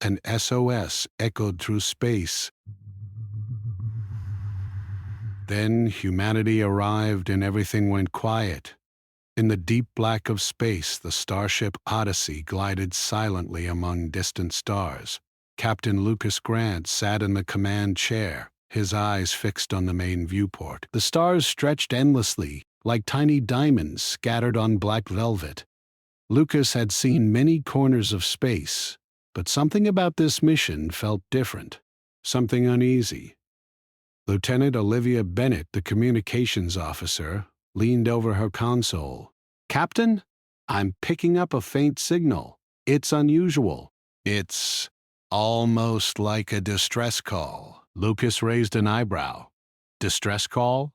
An SOS echoed through space. Then humanity arrived and everything went quiet. In the deep black of space, the starship Odyssey glided silently among distant stars. Captain Lucas Grant sat in the command chair, his eyes fixed on the main viewport. The stars stretched endlessly, like tiny diamonds scattered on black velvet. Lucas had seen many corners of space, but something about this mission felt different, something uneasy. Lieutenant Olivia Bennett, the communications officer, leaned over her console. "Captain, I'm picking up a faint signal. It's unusual. It's almost like a distress call." Lucas raised an eyebrow. "Distress call?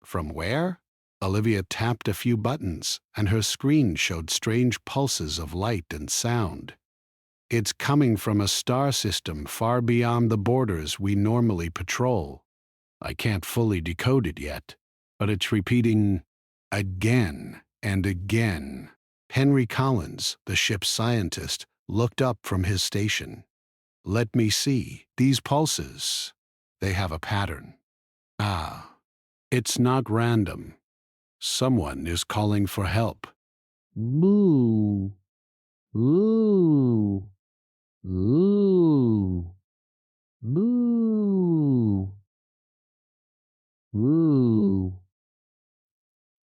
From where?" Olivia tapped a few buttons, and her screen showed strange pulses of light and sound. "It's coming from a star system far beyond the borders we normally patrol. I can't fully decode it yet, but it's repeating again and again." Henry Collins, the ship's scientist, looked up from his station. "Let me see. These pulses, they have a pattern. Ah, it's not random. Someone is calling for help." "Moo, ooh, ooh, moo, ooh."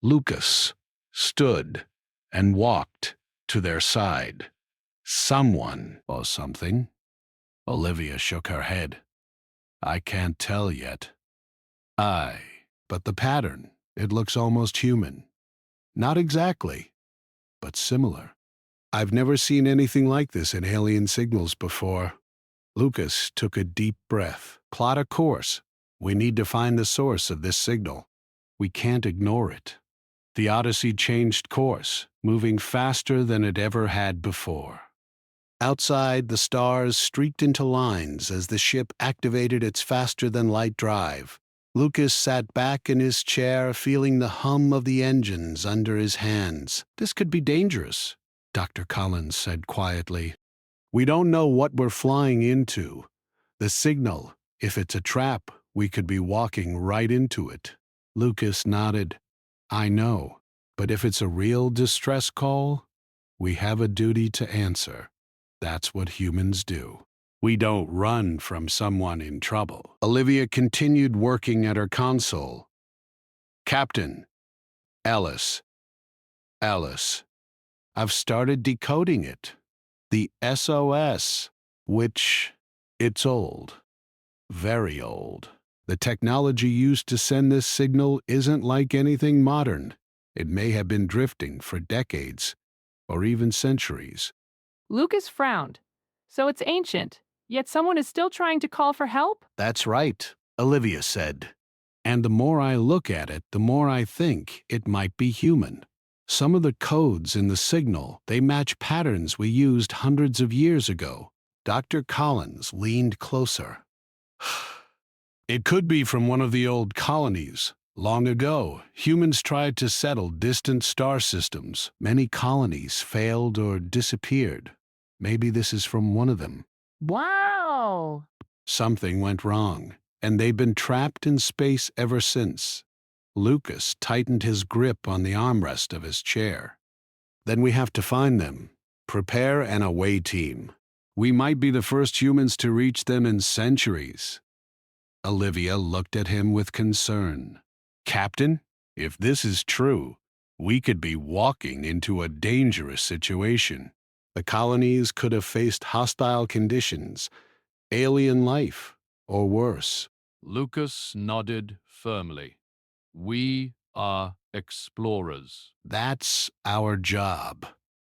Lucas stood and walked to their side. "Someone or something?" Olivia shook her head. "I can't tell yet." But the pattern, it looks almost human. Not exactly, but similar. I've never seen anything like this in alien signals before." Lucas took a deep breath. "Plot a course. We need to find the source of this signal. We can't ignore it." The Odyssey changed course, moving faster than it ever had before. Outside, the stars streaked into lines as the ship activated its faster-than-light drive. Lucas sat back in his chair, feeling the hum of the engines under his hands. "This could be dangerous," Dr. Collins said quietly. "We don't know what we're flying into. The signal, if it's a trap, we could be walking right into it." Lucas nodded. "I know, but if it's a real distress call, we have a duty to answer. That's what humans do. We don't run from someone in trouble." Olivia continued working at her console. "Captain, Alice. I've started decoding it. The SOS, which, it's old. Very old. The technology used to send this signal isn't like anything modern. It may have been drifting for decades, or even centuries." Lucas frowned. "So it's ancient, yet someone is still trying to call for help?" "That's right," Olivia said. "And the more I look at it, the more I think it might be human. Some of the codes in the signal, they match patterns we used hundreds of years ago." Dr. Collins leaned closer. "It could be from one of the old colonies. Long ago, humans tried to settle distant star systems. Many colonies failed or disappeared. Maybe this is from one of them. Wow! Something went wrong, and they've been trapped in space ever since." Lucas tightened his grip on the armrest of his chair. "Then we have to find them. Prepare an away team. We might be the first humans to reach them in centuries." Olivia looked at him with concern. "Captain, if this is true, we could be walking into a dangerous situation. The colonies could have faced hostile conditions, alien life, or worse." Lucas nodded firmly. "We are explorers." "That's our job.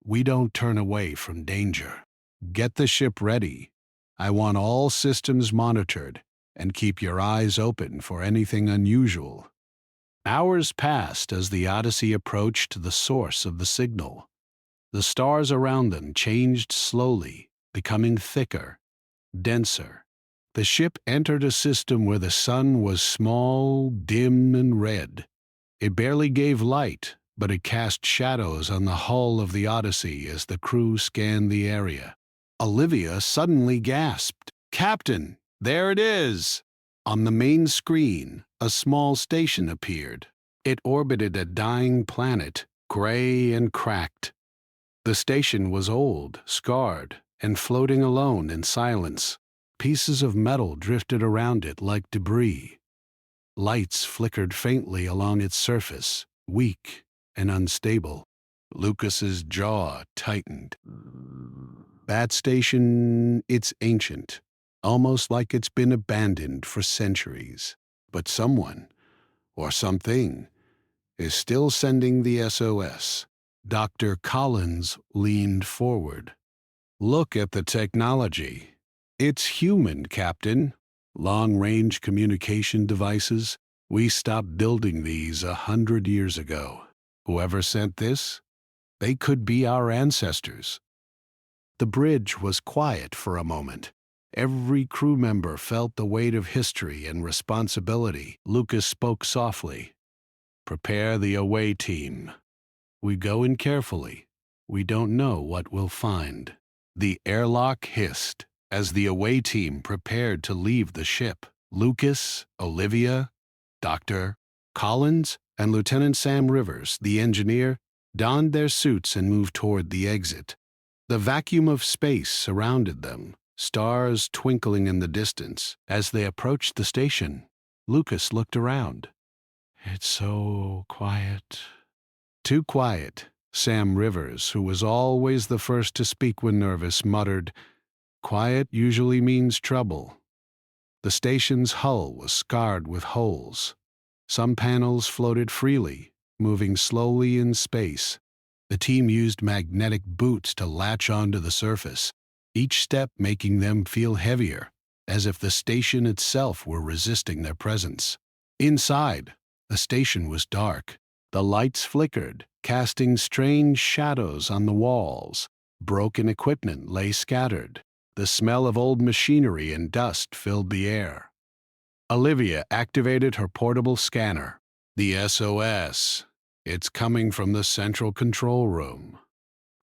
We don't turn away from danger. Get the ship ready. I want all systems monitored, and keep your eyes open for anything unusual." Hours passed as the Odyssey approached the source of the signal. The stars around them changed slowly, becoming thicker, denser. The ship entered a system where the sun was small, dim, and red. It barely gave light, but it cast shadows on the hull of the Odyssey as the crew scanned the area. Olivia suddenly gasped, "Captain, there it is!" On the main screen, a small station appeared. It orbited a dying planet, gray and cracked. The station was old, scarred, and floating alone in silence. Pieces of metal drifted around it like debris. Lights flickered faintly along its surface, weak and unstable. Lucas's jaw tightened. That station, it's ancient, almost like it's been abandoned for centuries. But someone, or something, is still sending the SOS. Dr. Collins leaned forward. "Look at the technology. It's human, Captain. Long-range communication devices. We stopped building these 100 years ago. Whoever sent this, they could be our ancestors." The bridge was quiet for a moment. Every crew member felt the weight of history and responsibility. Lucas spoke softly. "Prepare the away team. We go in carefully. We don't know what we'll find." The airlock hissed as the away team prepared to leave the ship. Lucas, Olivia, Dr. Collins, and Lieutenant Sam Rivers, the engineer, donned their suits and moved toward the exit. The vacuum of space surrounded them, stars twinkling in the distance. As they approached the station, Lucas looked around. "It's so quiet." "Too quiet," Sam Rivers, who was always the first to speak when nervous, muttered. "Quiet usually means trouble." The station's hull was scarred with holes. Some panels floated freely, moving slowly in space. The team used magnetic boots to latch onto the surface, each step making them feel heavier, as if the station itself were resisting their presence. Inside, the station was dark. The lights flickered, casting strange shadows on the walls. Broken equipment lay scattered. The smell of old machinery and dust filled the air. Olivia activated her portable scanner. "The SOS. It's coming from the central control room.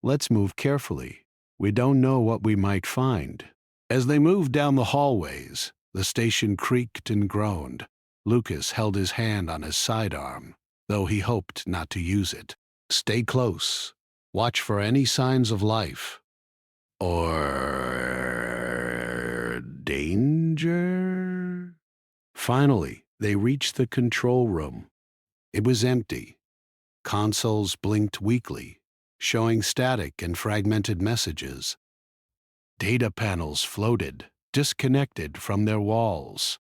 Let's move carefully. We don't know what we might find." As they moved down the hallways, the station creaked and groaned. Lucas held his hand on his sidearm, though he hoped not to use it. "Stay close. Watch for any signs of life. Or danger?" Finally, they reached the control room. It was empty. Consoles blinked weakly, showing static and fragmented messages. Data panels floated, disconnected from their walls.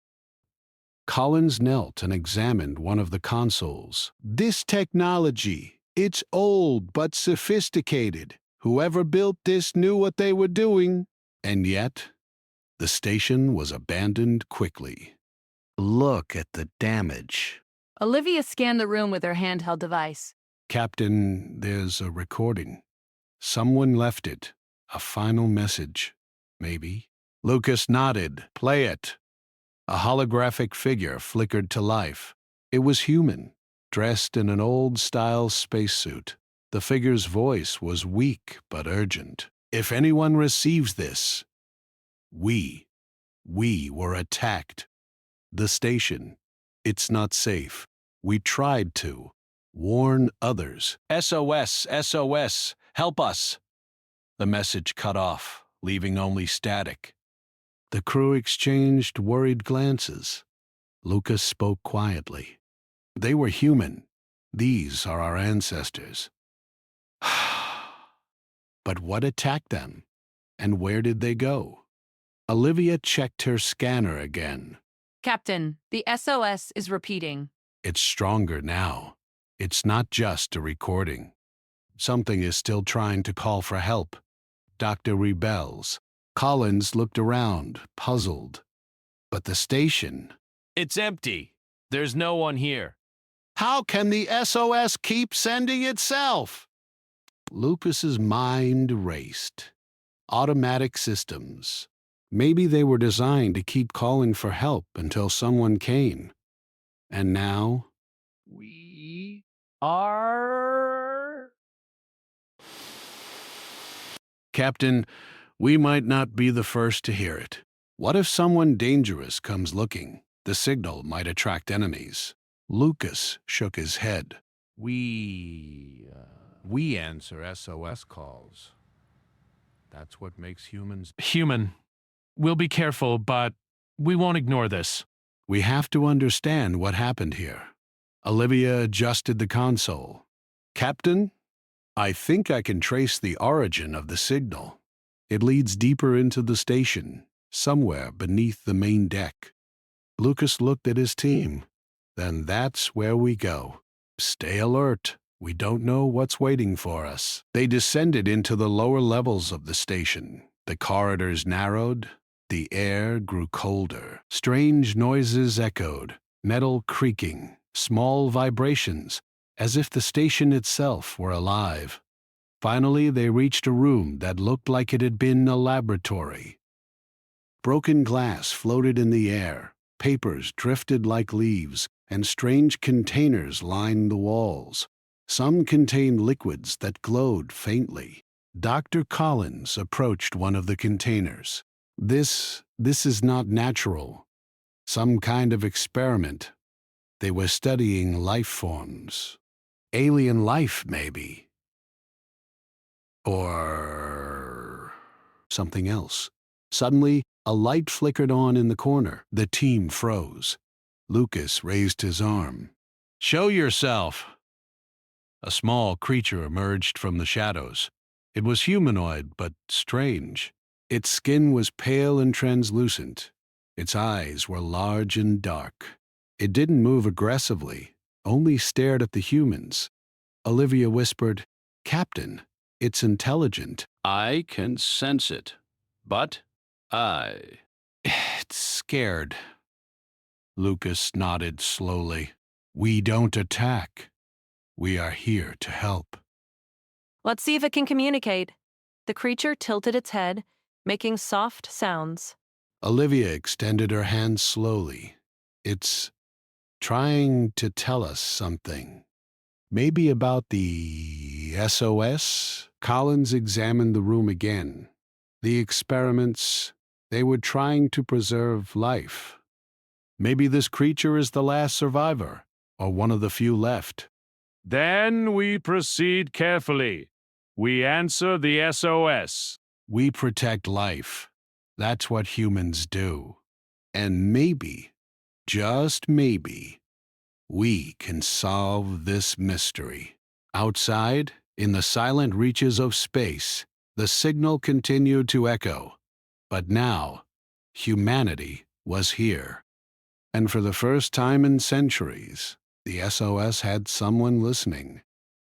Collins knelt and examined one of the consoles. "This technology, it's old but sophisticated. Whoever built this knew what they were doing." And yet, the station was abandoned quickly. "Look at the damage." Olivia scanned the room with her handheld device. "Captain, there's a recording. Someone left it. A final message, maybe." Lucas nodded. "Play it." A holographic figure flickered to life. It was human, dressed in an old-style spacesuit. The figure's voice was weak but urgent. "If anyone receives this, we were attacked. The station, it's not safe. We tried to warn others. SOS, SOS, help us." The message cut off, leaving only static. The crew exchanged worried glances. Lucas spoke quietly. "They were human. These are our ancestors." But what attacked them? And where did they go? Olivia checked her scanner again. "Captain, the SOS is repeating." It's stronger now. It's not just a recording. Something is still trying to call for help. Dr. rebels. Collins looked around, puzzled. But the station... It's empty. There's no one here. How can the SOS keep sending itself? Lucas's mind raced. Automatic systems. Maybe they were designed to keep calling for help until someone came. And now? We Are... Captain, we might not be the first to hear it. What if someone dangerous comes looking? The signal might attract enemies. Lucas shook his head. We answer SOS calls. That's what makes humans Human. We'll be careful, but we won't ignore this. We have to understand what happened here. Olivia adjusted the console. Captain, I think I can trace the origin of the signal. It leads deeper into the station, somewhere beneath the main deck. Lucas looked at his team. Then that's where we go. Stay alert. We don't know what's waiting for us. They descended into the lower levels of the station. The corridors narrowed. The air grew colder. Strange noises echoed, metal creaking, small vibrations, as if the station itself were alive. Finally, they reached a room that looked like it had been a laboratory. Broken glass floated in the air, papers drifted like leaves, and strange containers lined the walls. Some contained liquids that glowed faintly. Dr. Collins approached one of the containers. This is not natural. Some kind of experiment. They were studying life forms. Alien life, maybe. Or something else. Suddenly, a light flickered on in the corner. The team froze. Lucas raised his arm. Show yourself! A small creature emerged from the shadows. It was humanoid, but strange. Its skin was pale and translucent. Its eyes were large and dark. It didn't move aggressively, only stared at the humans. Olivia whispered, Captain, it's intelligent. I can sense it, but it's scared. Lucas nodded slowly. We don't attack. We are here to help. Let's see if it can communicate. The creature tilted its head, making soft sounds. Olivia extended her hand slowly. It's trying to tell us something. Maybe about the SOS? Collins examined the room again. The experiments, they were trying to preserve life. Maybe this creature is the last survivor, or one of the few left. Then we proceed carefully. We answer the SOS. We protect life. That's what humans do. And maybe, just maybe, we can solve this mystery. Outside, in the silent reaches of space, the signal continued to echo. But now, humanity was here. And for the first time in centuries, the SOS had someone listening.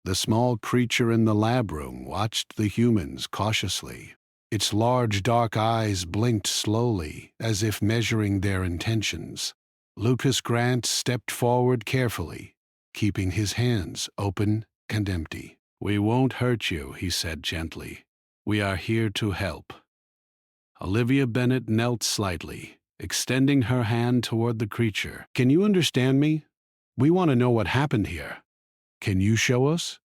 The small creature in the lab room watched the humans cautiously. Its large dark eyes blinked slowly, as if measuring their intentions. Lucas Grant stepped forward carefully, keeping his hands open and empty. We won't hurt you, he said gently. We are here to help. Olivia Bennett knelt slightly, extending her hand toward the creature. Can you understand me? We want to know what happened here. Can you show us?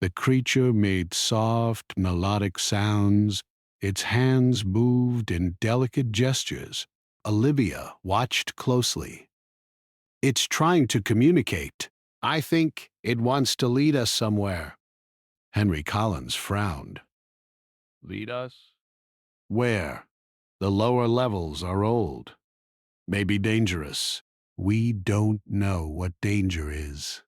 The creature made soft, melodic sounds. Its hands moved in delicate gestures. Olivia watched closely. It's trying to communicate. I think it wants to lead us somewhere. Henry Collins frowned. Lead us? Where? The lower levels are old. Maybe dangerous. We don't know what danger is.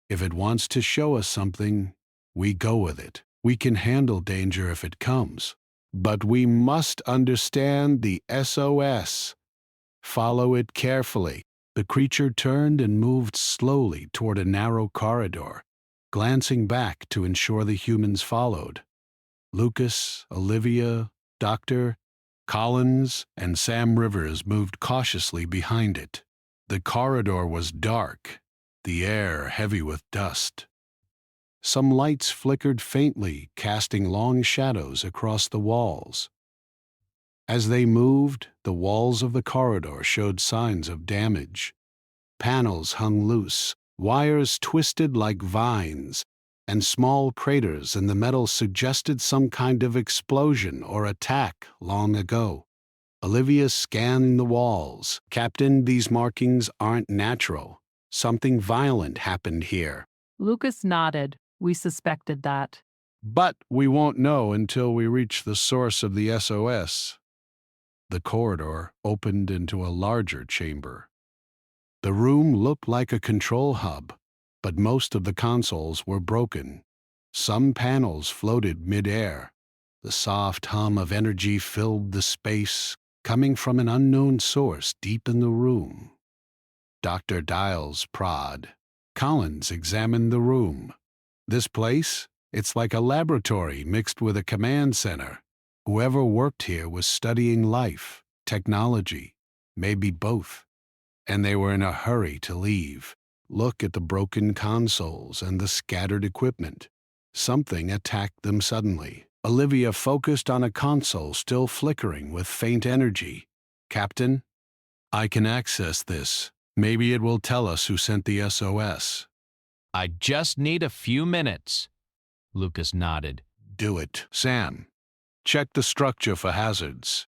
If it wants to show us something, we go with it. We can handle danger if it comes. But we must understand the SOS. Follow it carefully. The creature turned and moved slowly toward a narrow corridor, glancing back to ensure the humans followed. Lucas, Olivia, Dr. Collins, and Sam Rivers moved cautiously behind it. The corridor was dark, the air heavy with dust. Some lights flickered faintly, casting long shadows across the walls. As they moved, the walls of the corridor showed signs of damage. Panels hung loose, Wires twisted like vines, and small craters in the metal suggested some kind of explosion or attack long ago. Olivia scanned the walls. Captain, these markings aren't natural. Something violent happened here. Lucas nodded. We suspected that. But we won't know until we reach the source of the SOS. The corridor opened into a larger chamber. The room looked like a control hub, but most of the consoles were broken. Some panels floated mid-air. The soft hum of energy filled the space, coming from an unknown source deep in the room. Dr. Dials prod. Collins examined the room. This place? It's like a laboratory mixed with a command center. Whoever worked here was studying life, technology, maybe both. And they were in a hurry to leave. Look at the broken consoles and the scattered equipment. Something attacked them suddenly. Olivia focused on a console still flickering with faint energy. Captain, I can access this. Maybe it will tell us who sent the SOS. I just need a few minutes. Lucas nodded. Do it. Sam, check the structure for hazards.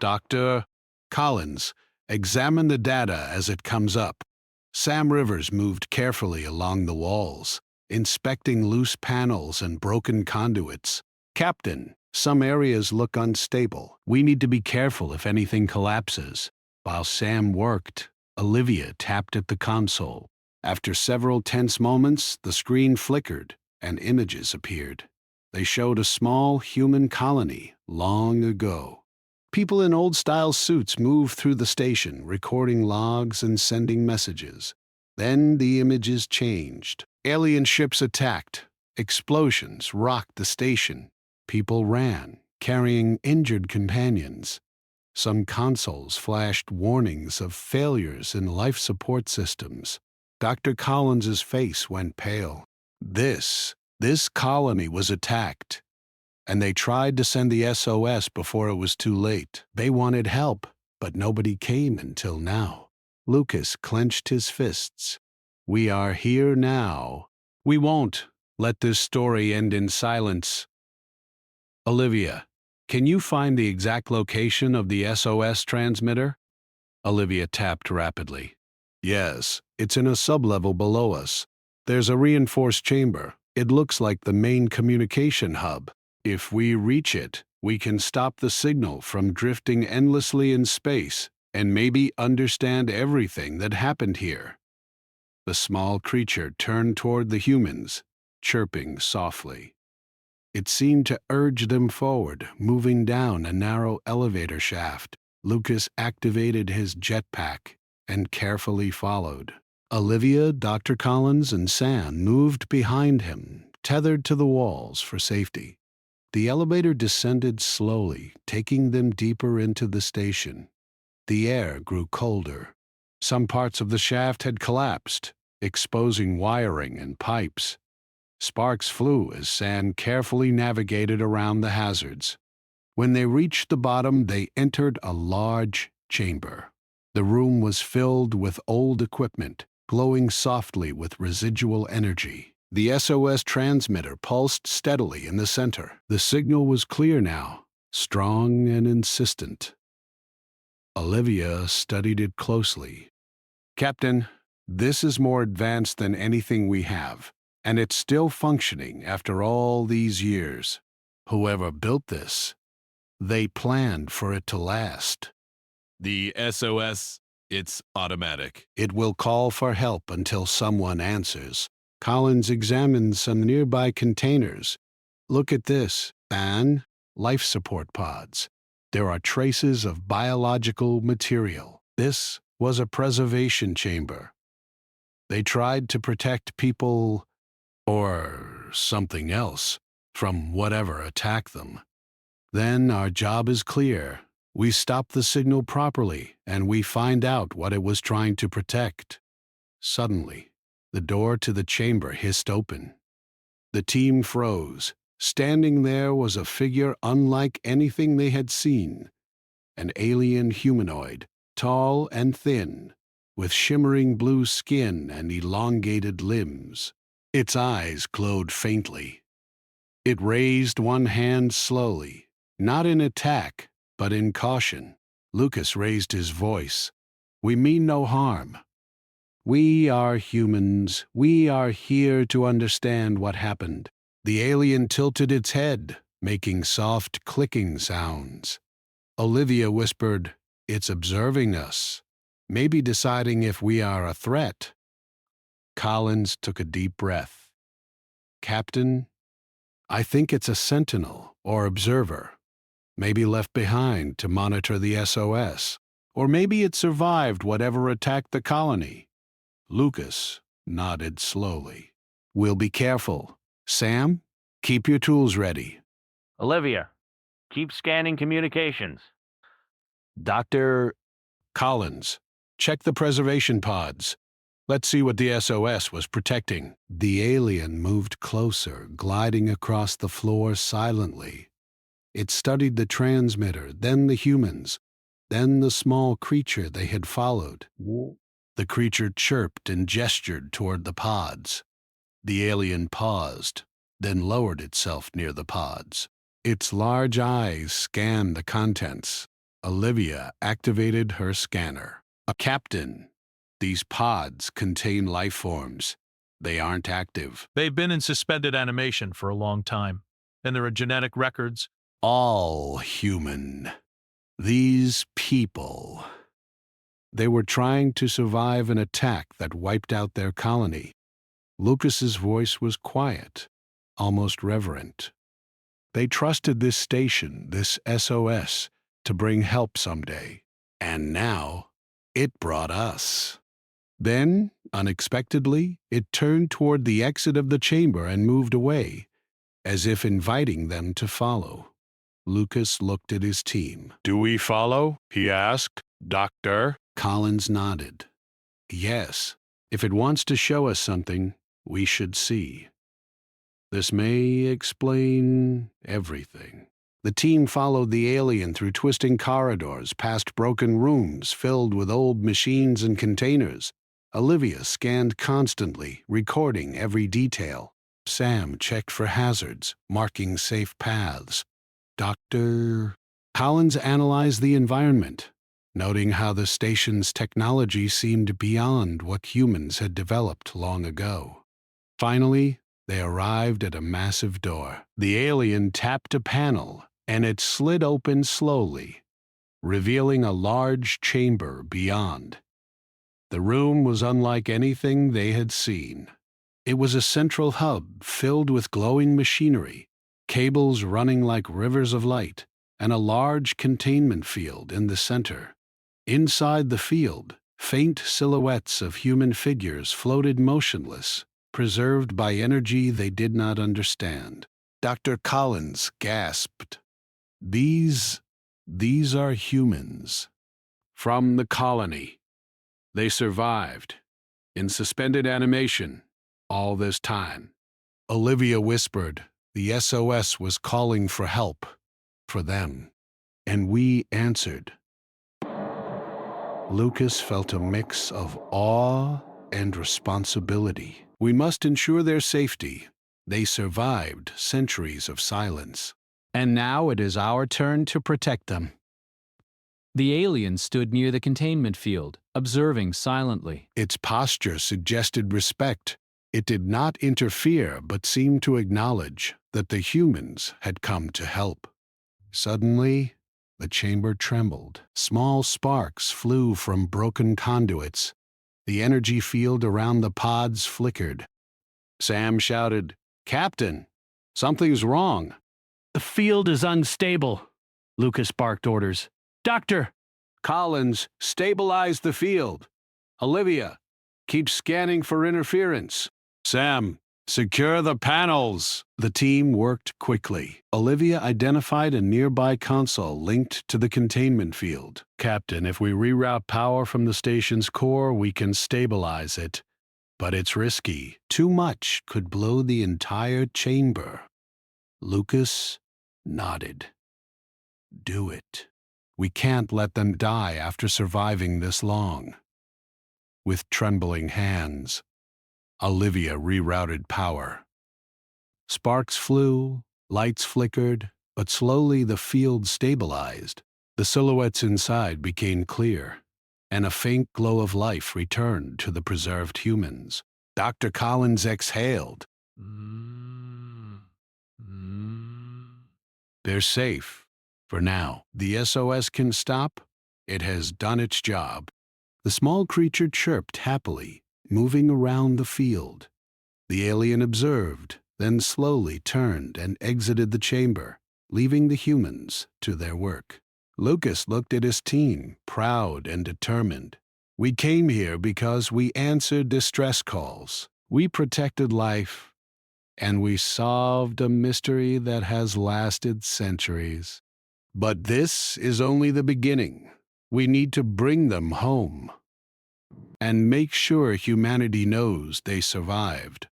Dr. Collins, examine the data as it comes up. Sam Rivers moved carefully along the walls, inspecting loose panels and broken conduits. Captain, some areas look unstable. We need to be careful if anything collapses. While Sam worked, Olivia tapped at the console. After several tense moments, the screen flickered and images appeared. They showed a small human colony long ago. People in old-style suits moved through the station, recording logs and sending messages. Then the images changed. Alien ships attacked. Explosions rocked the station. People ran, carrying injured companions. Some consoles flashed warnings of failures in life support systems. Dr. Collins's face went pale. This colony was attacked, and they tried to send the SOS before it was too late. They wanted help, but nobody came until now. Lucas clenched his fists. We are here now. We won't let this story end in silence. Olivia, can you find the exact location of the SOS transmitter? Olivia tapped rapidly. Yes, it's in a sublevel below us. There's a reinforced chamber. It looks like the main communication hub. If we reach it, we can stop the signal from drifting endlessly in space and maybe understand everything that happened here. The small creature turned toward the humans, chirping softly. It seemed to urge them forward, moving down a narrow elevator shaft. Lucas activated his jetpack and carefully followed. Olivia, Dr. Collins, and Sam moved behind him, tethered to the walls for safety. The elevator descended slowly, taking them deeper into the station. The air grew colder. Some parts of the shaft had collapsed, exposing wiring and pipes. Sparks flew as Sam carefully navigated around the hazards. When they reached the bottom, they entered a large chamber. The room was filled with old equipment, glowing softly with residual energy. The SOS transmitter pulsed steadily in the center. The signal was clear now, strong and insistent. Olivia studied it closely. Captain, this is more advanced than anything we have, and it's still functioning after all these years. Whoever built this, they planned for it to last. The SOS, it's automatic. It will call for help until someone answers. Collins examined some nearby containers. Look at this, and life support pods. There are traces of biological material. This was a preservation chamber. They tried to protect people, or something else, from whatever attacked them. Then our job is clear. We stop the signal properly, and we find out what it was trying to protect. Suddenly, the door to the chamber hissed open. The team froze. Standing there was a figure unlike anything they had seen. An alien humanoid, tall and thin, with shimmering blue skin and elongated limbs. Its eyes glowed faintly. It raised one hand slowly, not in attack, but in caution. Lucas raised his voice. "We mean no harm. We are humans. We are here to understand what happened." The alien tilted its head, making soft clicking sounds. Olivia whispered, "It's observing us, maybe deciding if we are a threat." Collins took a deep breath. "Captain, I think it's a sentinel or observer, maybe left behind to monitor the SOS, or maybe it survived whatever attacked the colony." Lucas nodded slowly. "We'll be careful. Sam, keep your tools ready." Olivia, keep scanning communications. Dr. Collins, check the preservation pods. Let's see what the SOS was protecting. The alien moved closer, gliding across the floor silently. It studied the transmitter, then the humans, then the small creature they had followed. The creature chirped and gestured toward the pods. The alien paused, then lowered itself near the pods. Its large eyes scanned the contents. Olivia activated her scanner. "Captain, these pods contain life forms. They aren't active." They've been in suspended animation for a long time, and there are genetic records. "All human. These people. They were trying to survive an attack that wiped out their colony." Lucas's voice was quiet, almost reverent. "They trusted this station, this SOS, to bring help someday. And now, it brought us." Then, unexpectedly, it turned toward the exit of the chamber and moved away, as if inviting them to follow. Lucas looked at his team. "Do we follow?" he asked. "Doctor?" Collins nodded. "Yes, if it wants to show us something, we should see. This may explain everything." The team followed the alien through twisting corridors, past broken rooms filled with old machines and containers. Olivia scanned constantly, recording every detail. Sam checked for hazards, marking safe paths. Dr. Collins analyzed the environment, noting how the station's technology seemed beyond what humans had developed long ago. Finally, they arrived at a massive door. The alien tapped a panel, and it slid open slowly, revealing a large chamber beyond. The room was unlike anything they had seen. It was a central hub filled with glowing machinery, cables running like rivers of light, and a large containment field in the center. Inside the field, faint silhouettes of human figures floated motionless, preserved by energy they did not understand. Dr. Collins gasped. These are humans. From the colony. They survived, in suspended animation, all this time." Olivia whispered, "The SOS was calling for help, for them, and we answered." Lucas felt a mix of awe and responsibility. "We must ensure their safety. They survived centuries of silence. And now it is our turn to protect them." The alien stood near the containment field, observing silently. Its posture suggested respect. It did not interfere, but seemed to acknowledge that the humans had come to help. Suddenly, the chamber trembled. Small sparks flew from broken conduits. The energy field around the pods flickered. Sam shouted, "Captain, something's wrong." "The field is unstable," Lucas barked orders. "Doctor!" "Collins, stabilize the field. Olivia, keep scanning for interference. Sam, secure the panels." The team worked quickly. Olivia identified a nearby console linked to the containment field. "Captain, if we reroute power from the station's core, we can stabilize it. But it's risky. Too much could blow the entire chamber." Lucas nodded. "Do it. We can't let them die after surviving this long." With trembling hands, Olivia rerouted power. Sparks flew, lights flickered, but slowly the field stabilized. The silhouettes inside became clear, and a faint glow of life returned to the preserved humans. Dr. Collins exhaled. They're safe. For now, the SOS can stop. It has done its job. The small creature chirped happily, moving around the field. The alien observed, then slowly turned and exited the chamber, leaving the humans to their work. Lucas looked at his team, proud and determined. We came here because we answered distress calls. We protected life, and we solved a mystery that has lasted centuries. But this is only the beginning. We need to bring them home and make sure humanity knows they survived.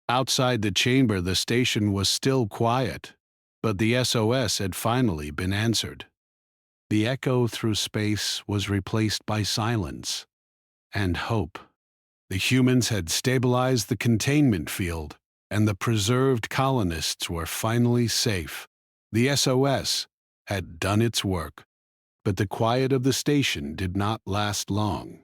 Outside the chamber, the station was still quiet, but the SOS had finally been answered. The echo through space was replaced by silence and hope. The humans had stabilized the containment field, and the preserved colonists were finally safe. The SOS had done its work, but the quiet of the station did not last long.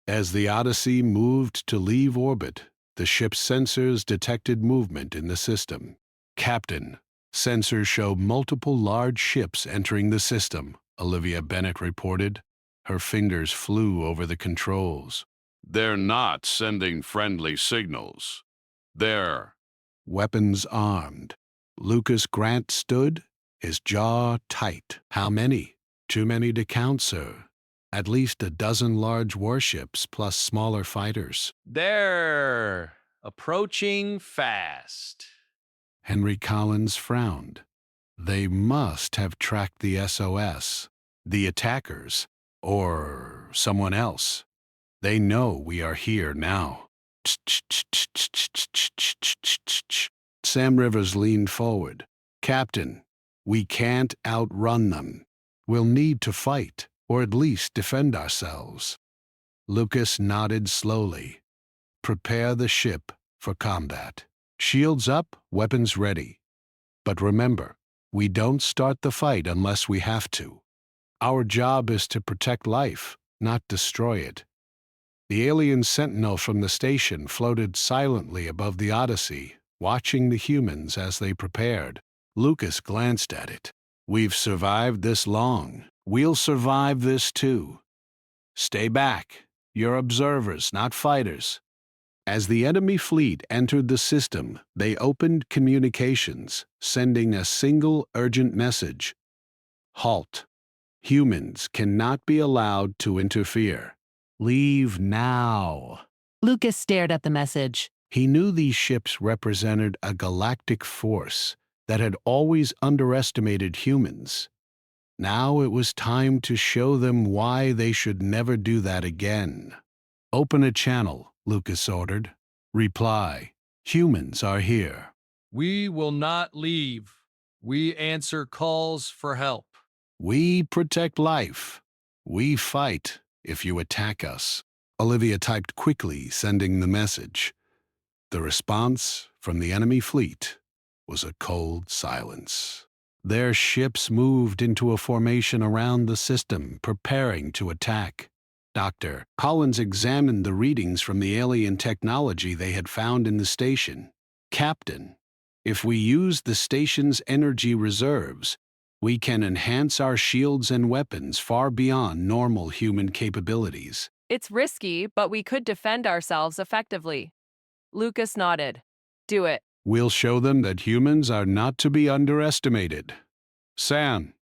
As the Odyssey moved to leave orbit, the ship's sensors detected movement in the system. Captain, sensors show multiple large ships entering the system, Olivia Bennett reported. Her fingers flew over the controls. They're not sending friendly signals. They're weapons armed. Lucas Grant stood, his jaw tight. How many? Too many to count, sir. At least a dozen large warships plus smaller fighters. They're approaching fast. Henry Collins frowned. They must have tracked the SOS, the attackers, or someone else. They know we are here now. Sam Rivers leaned forward. Captain, we can't outrun them. We'll need to fight, or at least defend ourselves. Lucas nodded slowly. Prepare the ship for combat. Shields up, weapons ready. But remember, we don't start the fight unless we have to. Our job is to protect life, not destroy it. The alien sentinel from the station floated silently above the Odyssey, watching the humans as they prepared. Lucas glanced at it. We've survived this long. We'll survive this too. Stay back. You're observers, not fighters. As the enemy fleet entered the system, they opened communications, sending a single urgent message. Halt. Humans cannot be allowed to interfere. Leave now. Lucas stared at the message. He knew these ships represented a galactic force that had always underestimated humans. Now it was time to show them why they should never do that again. Open a channel, Lucas ordered. Reply, humans are here. We will not leave. We answer calls for help. We protect life. We fight if you attack us. Olivia typed quickly, sending the message. The response from the enemy fleet was a cold silence. Their ships moved into a formation around the system, preparing to attack. Dr. Collins examined the readings from the alien technology they had found in the station. Captain, if we use the station's energy reserves, we can enhance our shields and weapons far beyond normal human capabilities. It's risky, but we could defend ourselves effectively. Lucas nodded. Do it. We'll show them that humans are not to be underestimated. Sam,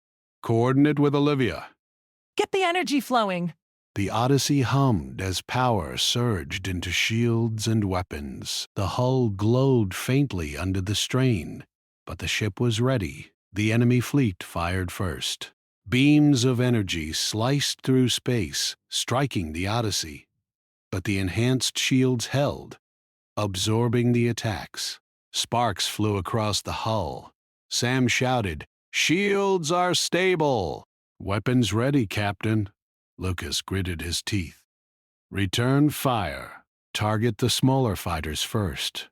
coordinate with Olivia. Get the energy flowing. The Odyssey hummed as power surged into shields and weapons. The hull glowed faintly under the strain, but the ship was ready. The enemy fleet fired first. Beams of energy sliced through space, striking the Odyssey. But the enhanced shields held, absorbing the attacks. Sparks flew across the hull. Sam shouted, "Shields are stable!" "Weapons ready, Captain." Lucas gritted his teeth. Return fire. Target the smaller fighters first.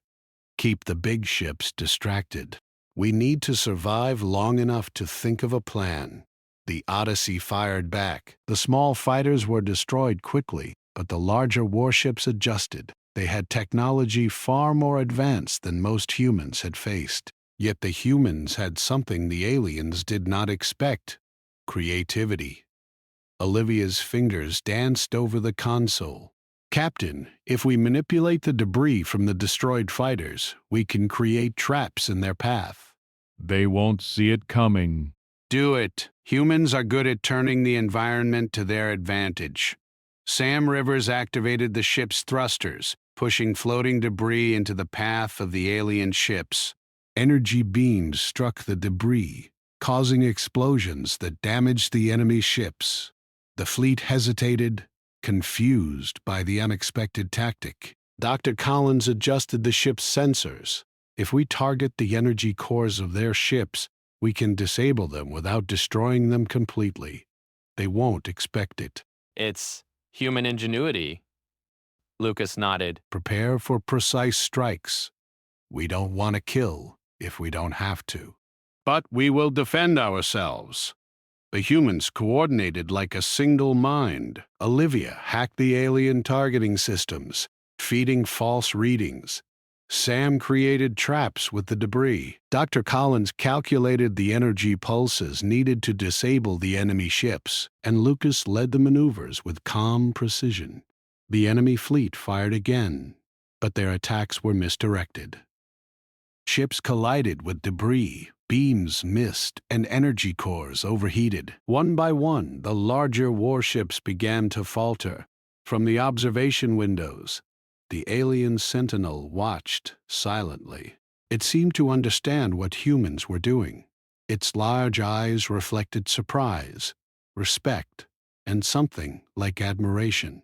Keep the big ships distracted. We need to survive long enough to think of a plan. The Odyssey fired back. The small fighters were destroyed quickly, but the larger warships adjusted. They had technology far more advanced than most humans had faced. Yet the humans had something the aliens did not expect: creativity. Olivia's fingers danced over the console. Captain, if we manipulate the debris from the destroyed fighters, we can create traps in their path. They won't see it coming. Do it. Humans are good at turning the environment to their advantage. Sam Rivers activated the ship's thrusters, pushing floating debris into the path of the alien ships. Energy beams struck the debris, causing explosions that damaged the enemy ships. The fleet hesitated, confused by the unexpected tactic. Dr. Collins adjusted the ship's sensors. If we target the energy cores of their ships, we can disable them without destroying them completely. They won't expect it. It's human ingenuity. Lucas nodded. Prepare for precise strikes. We don't want to kill if we don't have to. But we will defend ourselves. The humans coordinated like a single mind. Olivia hacked the alien targeting systems, feeding false readings. Sam created traps with the debris. Dr. Collins calculated the energy pulses needed to disable the enemy ships, and Lucas led the maneuvers with calm precision. The enemy fleet fired again, but their attacks were misdirected. Ships collided with debris, beams missed, and energy cores overheated. One by one, the larger warships began to falter. From the observation windows, the alien sentinel watched silently. It seemed to understand what humans were doing. Its large eyes reflected surprise, respect, and something like admiration.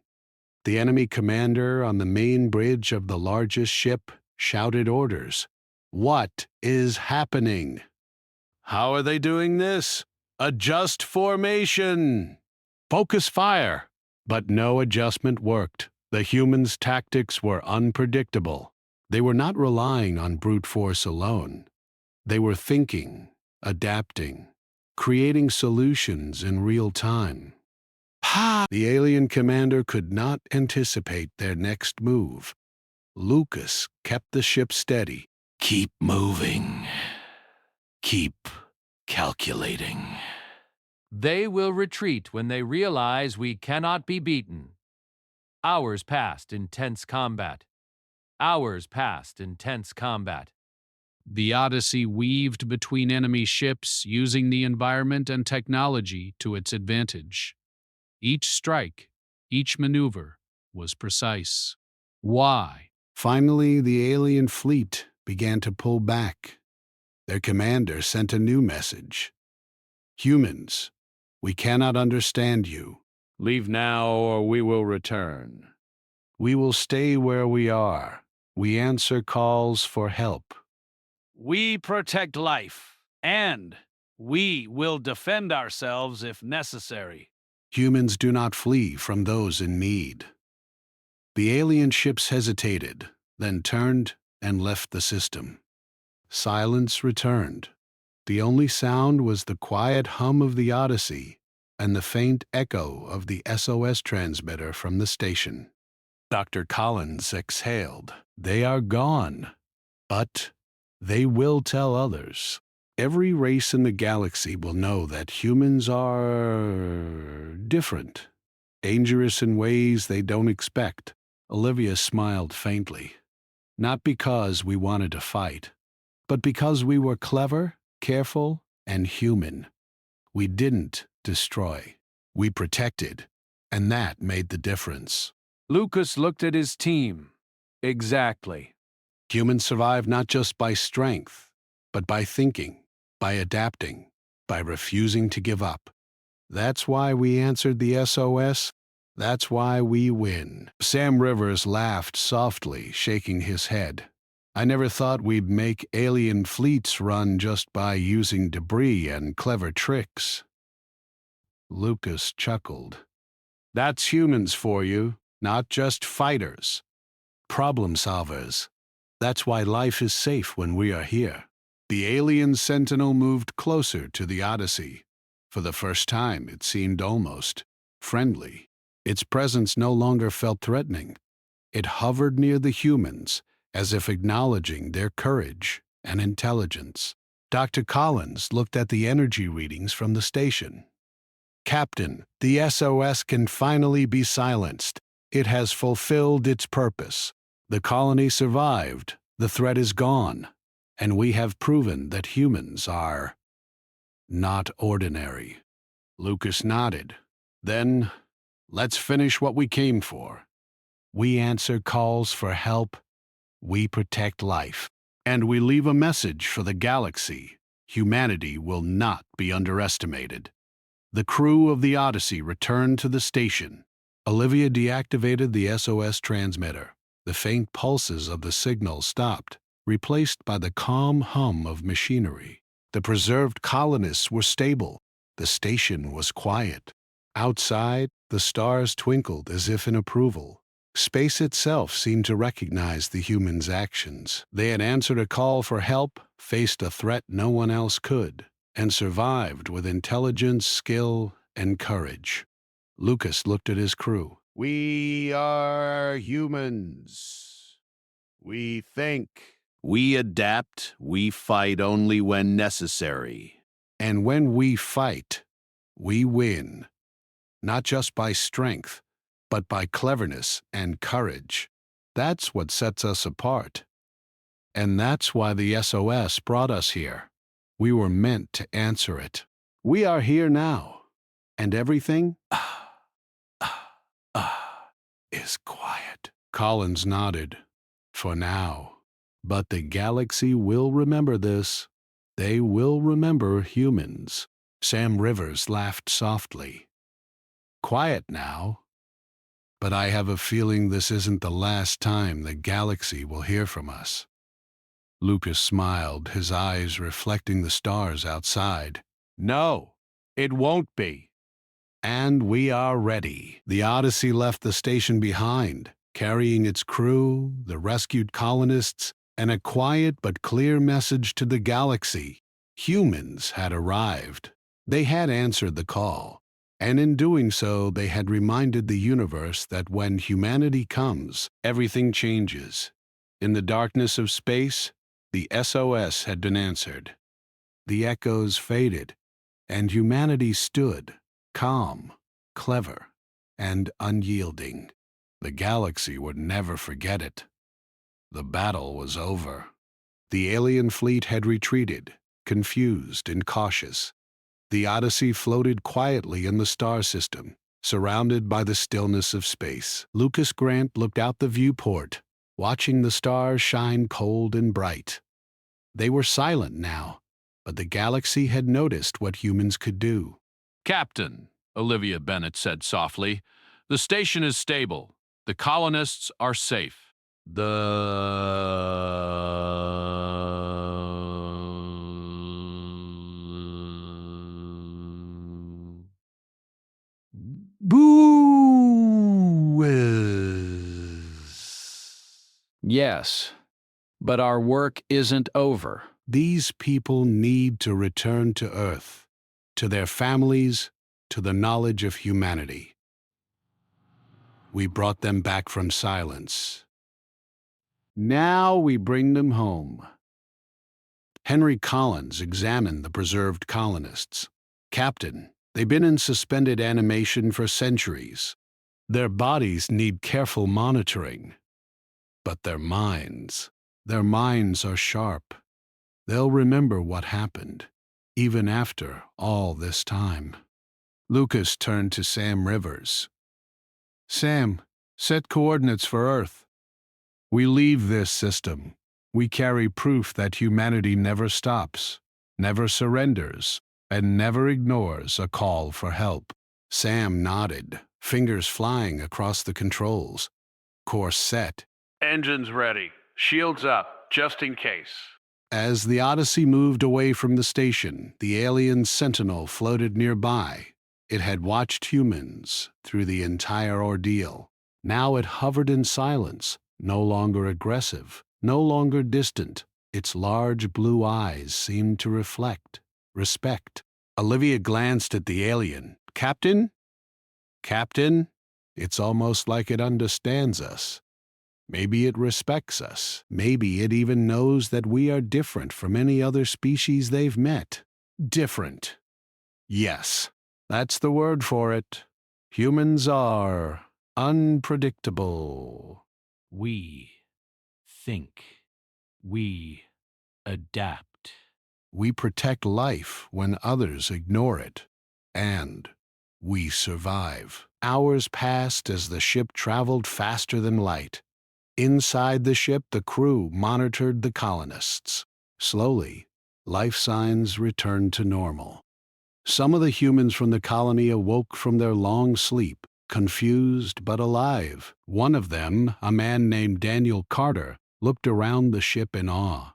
The enemy commander on the main bridge of the largest ship shouted orders. What is happening? How are they doing this? Adjust formation! Focus fire! But no adjustment worked. The humans' tactics were unpredictable. They were not relying on brute force alone. They were thinking, adapting, creating solutions in real time. The alien commander could not anticipate their next move. Lucas kept the ship steady. Keep moving. Keep calculating. They will retreat when they realize we cannot be beaten. Hours passed in tense combat. Hours passed in tense combat. The Odyssey weaved between enemy ships, using the environment and technology to its advantage. Each strike, each maneuver was precise. Why? Finally, the alien fleet began to pull back. Their commander sent a new message. Humans, we cannot understand you. Leave now or we will return. We will stay where we are. We answer calls for help. We protect life, and we will defend ourselves if necessary. Humans do not flee from those in need. The alien ships hesitated, then turned and left the system. Silence returned. The only sound was the quiet hum of the Odyssey and the faint echo of the SOS transmitter from the station. Dr. Collins exhaled. They are gone, but they will tell others. Every race in the galaxy will know that humans are different, dangerous in ways they don't expect. Olivia smiled faintly. Not because we wanted to fight, but because we were clever, careful, and human. We didn't destroy. We protected, and that made the difference. Lucas looked at his team. Exactly. Humans survive not just by strength, but by thinking, by adapting, by refusing to give up. That's why we answered the SOS. That's why we win. Sam Rivers laughed softly, shaking his head. I never thought we'd make alien fleets run just by using debris and clever tricks. Lucas chuckled. That's humans for you. not just fighters, problem solvers. That's why life is safe when we are here. The alien sentinel moved closer to the Odyssey. For the first time, it seemed almost friendly. Its presence no longer felt threatening. It hovered near the humans, as if acknowledging their courage and intelligence. Dr. Collins looked at the energy readings from the station. Captain, the SOS can finally be silenced. It has fulfilled its purpose. The colony survived, the threat is gone, and we have proven that humans are not ordinary. Lucas nodded. Then, let's finish what we came for. We answer calls for help, we protect life, and we leave a message for the galaxy. Humanity will not be underestimated. The crew of the Odyssey returned to the station. Olivia deactivated the SOS transmitter. The faint pulses of the signal stopped, replaced by the calm hum of machinery. The preserved colonists were stable. The station was quiet. Outside, the stars twinkled as if in approval. Space itself seemed to recognize the humans' actions. They had answered a call for help, faced a threat no one else could, and survived with intelligence, skill, and courage. Lucas looked at his crew. We are humans. We think. We adapt. We fight only when necessary. And when we fight, we win. Not just by strength, but by cleverness and courage. That's what sets us apart. And that's why the SOS brought us here. We were meant to answer it. We are here now, and everything is quiet. Collins nodded. For now. But the galaxy will remember this. They will remember humans. Sam Rivers laughed softly. Quiet now. But I have a feeling this isn't the last time the galaxy will hear from us. Lucas smiled, his eyes reflecting the stars outside. No, it won't be. And we are ready. The Odyssey left the station behind, carrying its crew, the rescued colonists, and a quiet but clear message to the galaxy. Humans had arrived. They had answered the call. And in doing so, they had reminded the universe that when humanity comes, everything changes. In the darkness of space, the SOS had been answered. The echoes faded, and humanity stood, calm, clever, and unyielding. The galaxy would never forget it. The battle was over. The alien fleet had retreated, confused and cautious. The Odyssey floated quietly in the star system, surrounded by the stillness of space. Lucas Grant looked out the viewport, watching the stars shine cold and bright. They were silent now, but the galaxy had noticed what humans could do. Captain, Olivia Bennett said softly, the station is stable. The colonists are safe. Yes, but our work isn't over. These people need to return to Earth, to their families, to the knowledge of humanity. We brought them back from silence. Now we bring them home. Henry Collins examined the preserved colonists. Captain, they've been in suspended animation for centuries. Their bodies need careful monitoring. But their minds are sharp. They'll remember what happened, even after all this time. Lucas turned to Sam Rivers. Sam, set coordinates for Earth. We leave this system. We carry proof that humanity never stops, never surrenders, and never ignores a call for help. Sam nodded, fingers flying across the controls. Course set. Engines ready. Shields up, just in case. As the Odyssey moved away from the station, the alien sentinel floated nearby. It had watched humans through the entire ordeal. Now it hovered in silence, no longer aggressive, no longer distant. Its large blue eyes seemed to reflect respect. Olivia glanced at the alien. Captain? Captain? It's almost like it understands us. Maybe it respects us. Maybe it even knows that we are different from any other species they've met. Different. Yes, that's the word for it. Humans are unpredictable. We think. We adapt. We protect life when others ignore it. And we survive. Hours passed as the ship traveled faster than light. Inside the ship, the crew monitored the colonists. Slowly, life signs returned to normal. Some of the humans from the colony awoke from their long sleep, confused but alive. One of them, a man named Daniel Carter, looked around the ship in awe.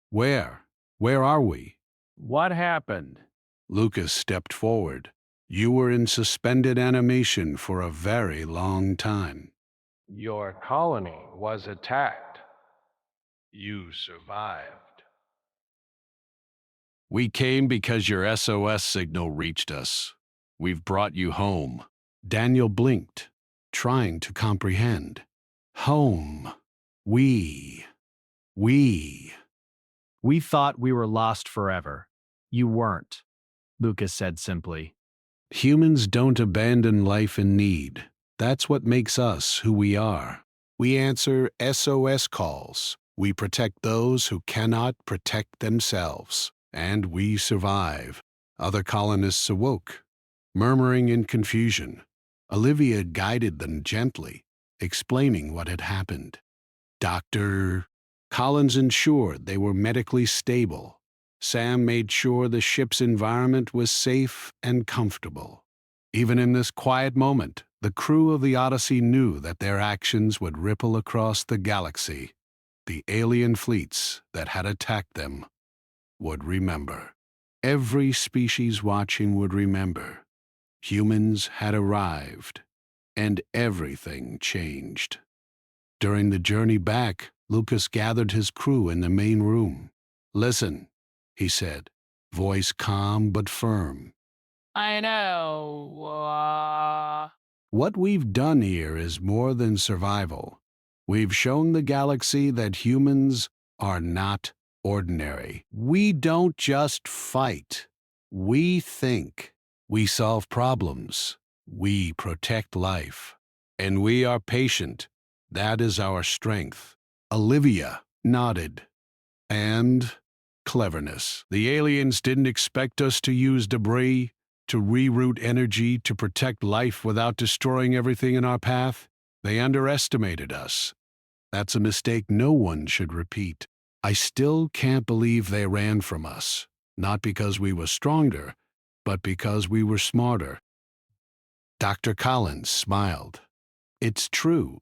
Where are we? What happened? Lucas stepped forward. You were in suspended animation for a very long time. Your colony was attacked. You survived. We came because your SOS signal reached us. We've brought you home. Daniel blinked, trying to comprehend. Home. We. We thought we were lost forever. You weren't, Lucas said simply. Humans don't abandon life in need. That's what makes us who we are. We answer SOS calls. We protect those who cannot protect themselves. And we survive. Other colonists awoke, murmuring in confusion. Olivia guided them gently, explaining what had happened. Dr. Collins ensured they were medically stable. Sam made sure the ship's environment was safe and comfortable. Even in this quiet moment, the crew of the Odyssey knew that their actions would ripple across the galaxy. The alien fleets that had attacked them would remember. Every species watching would remember. Humans had arrived, and everything changed. During the journey back, Lucas gathered his crew in the main room. Listen, he said, voice calm but firm. I know. What we've done here is more than survival. We've shown the galaxy that humans are not ordinary. We don't just fight. We think. We solve problems. We protect life. And we are patient. That is our strength. Olivia nodded. And cleverness. The aliens didn't expect us to use debris, to reroute energy, to protect life without destroying everything in our path. They underestimated us. That's a mistake no one should repeat. I still can't believe they ran from us, not because we were stronger, but because we were smarter. Dr. Collins smiled. It's true.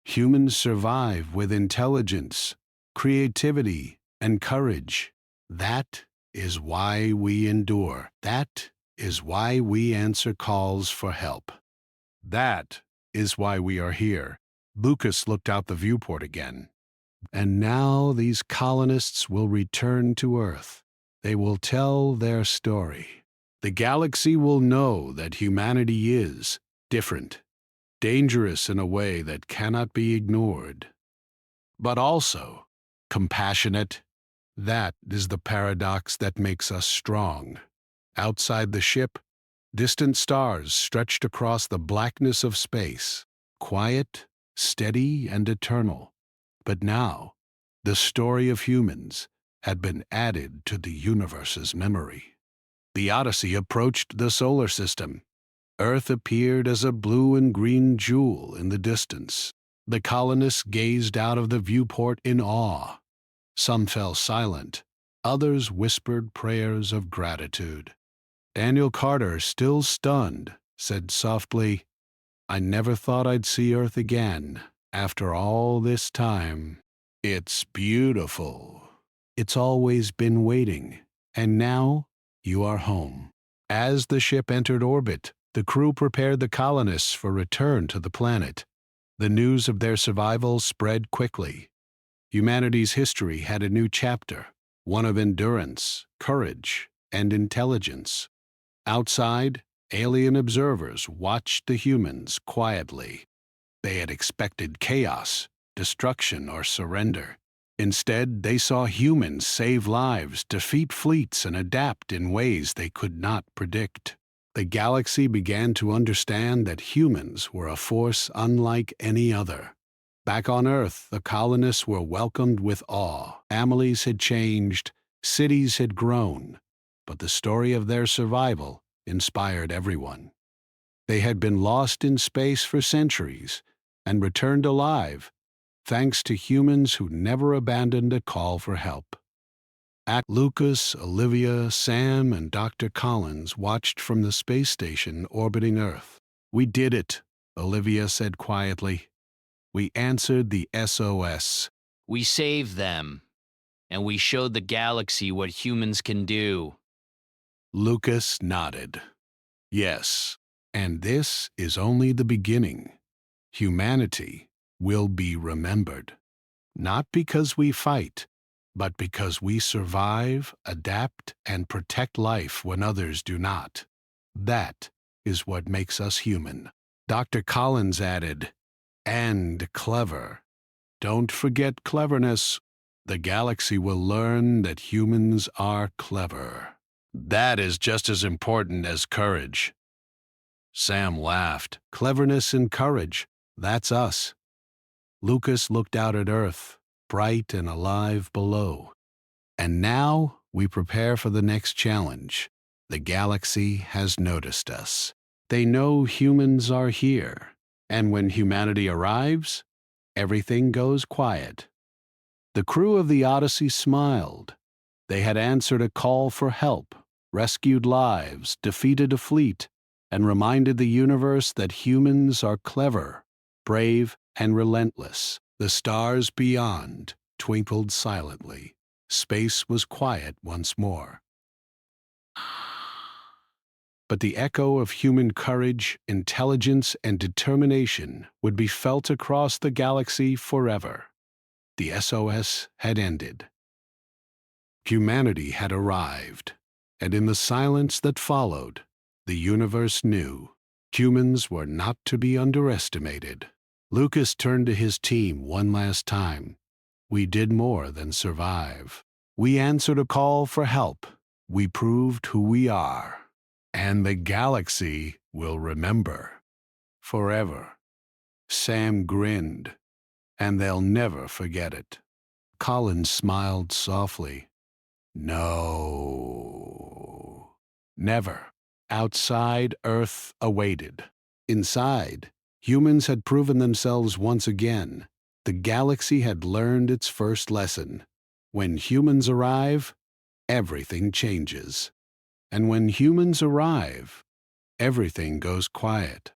Humans survive with intelligence, creativity, and courage. That is why we endure. That is why we answer calls for help. That is why we are here. Lucas looked out the viewport again. And now these colonists will return to Earth. They will tell their story. The galaxy will know that humanity is different, dangerous in a way that cannot be ignored, but also compassionate. That is the paradox that makes us strong. Outside the ship, distant stars stretched across the blackness of space, quiet, steady, and eternal. But now, the story of humans had been added to the universe's memory. The Odyssey approached the solar system. Earth appeared as a blue and green jewel in the distance. The colonists gazed out of the viewport in awe. Some fell silent. Others whispered prayers of gratitude. Daniel Carter, still stunned, said softly, I never thought I'd see Earth again. After all this time, it's beautiful. It's always been waiting, and now you are home. As the ship entered orbit, The crew prepared the colonists for return to the planet. The news of their survival spread quickly. Humanity's history had a new chapter, one of endurance, courage, and intelligence. Outside, alien observers watched the humans quietly. They had expected chaos, destruction, or surrender. Instead, they saw humans save lives, defeat fleets, and adapt in ways they could not predict. The galaxy began to understand that humans were a force unlike any other. Back on Earth, the colonists were welcomed with awe. Families had changed, cities had grown, but the story of their survival inspired everyone. They had been lost in space for centuries and returned alive, thanks to humans who never abandoned a call for help. Lucas, Olivia, Sam, and Dr. Collins watched from the space station orbiting Earth. "We did it," Olivia said quietly. "We answered the SOS. We saved them, and we showed the galaxy what humans can do." Lucas nodded. "Yes, and this is only the beginning. Humanity will be remembered, not because we fight, but because we survive, adapt, and protect life when others do not. That is what makes us human." Dr. Collins added, "And clever. Don't forget cleverness. The galaxy will learn that humans are clever. That is just as important as courage." Sam laughed. "Cleverness and courage, that's us." Lucas looked out at Earth, bright and alive below. "And now we prepare for the next challenge. The galaxy has noticed us. They know humans are here, and when humanity arrives, everything goes quiet." The crew of the Odyssey smiled. They had answered a call for help, rescued lives, defeated a fleet, and reminded the universe that humans are clever, brave, and relentless. The stars beyond twinkled silently. Space was quiet once more. But the echo of human courage, intelligence, and determination would be felt across the galaxy forever. The SOS had ended. Humanity had arrived, and in the silence that followed, the universe knew humans were not to be underestimated. Lucas turned to his team one last time. "We did more than survive. We answered a call for help. We proved who we are. And the galaxy will remember. Forever." Sam grinned, "And they'll never forget it." Collins smiled softly. "No. Never." Outside, Earth awaited. Inside, humans had proven themselves once again. The galaxy had learned its first lesson. When humans arrive, everything changes. And when humans arrive, everything goes quiet.